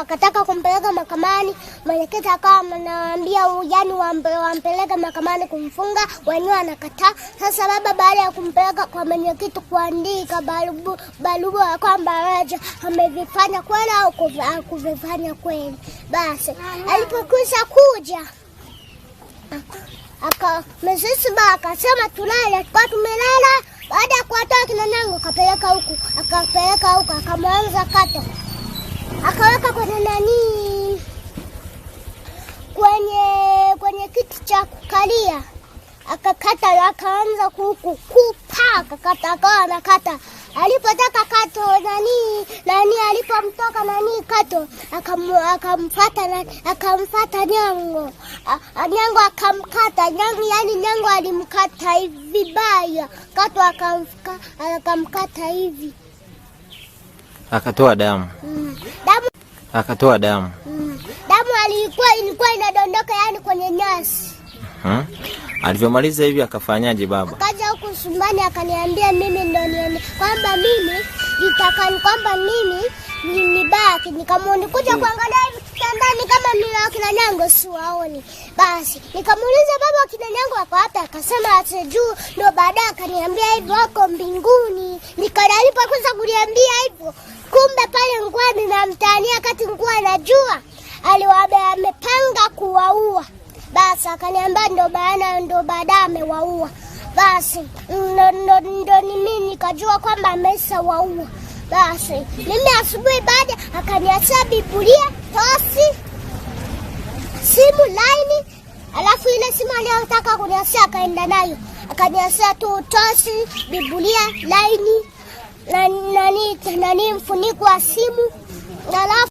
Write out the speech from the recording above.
wakataka kumpeleka mahakamani. Mwenyekiti akawa anawaambia yani wampeleke mahakamani kumfunga, wenyewe anakataa. Sasa baba baada ya kumpeleka kwa mwenyekiti kuandika barua kwamba Raja amevifanya kweli au kuvifanya kweli, basi alipokwisha kuja Mrs. Ba akasema tulale, kwa tumelala. Baada ya kuwatoa kina Nangu akapeleka huku akamwanza kata, akaweka kwenye kiti cha kukalia, akakata, akaanza kupa akakata, akawa anakata. Alipotaka kato alipomtoka kato akamfuata Nyango. Nyango akamkata, Nyango alimkata hivi vibaya, kato akamkata hivi, akatoa damu. Akatoa damu. Damu ilikuwa inadondoka kwenye nyasi. Alivyomaliza hivi akafanyaje baba? Akaja huku chumbani akaniambia mimi ndo niende, kwamba mimi nitakani, kwamba mimi nibaki. Nikamuuliza kuangalia hivi kitandani kama mimi na kina Nyango siwaoni. Basi nikamuuliza baba kina Nyango wako wapi? Akasema ati juu. Ndo baadaye akaniambia hivyo wako mbinguni. Nikalipa kwanza kuniambia hivyo, kumbe pale ngwani na mtania kati ngwa anajua aliwaambia amepanga kuwaua. Basi akaniambia ndo baadaye amewaua. Basi ndo mimi nikajua kwamba ameshawaua. Basi mimi asubuhi baada akaniachia Biblia, tosi, simu, laini. Alafu ile simu aliyotaka kuniachia akaenda nayo, akaniachia tu tosi, Biblia, laini, nani mfuniko wa simu. Alafu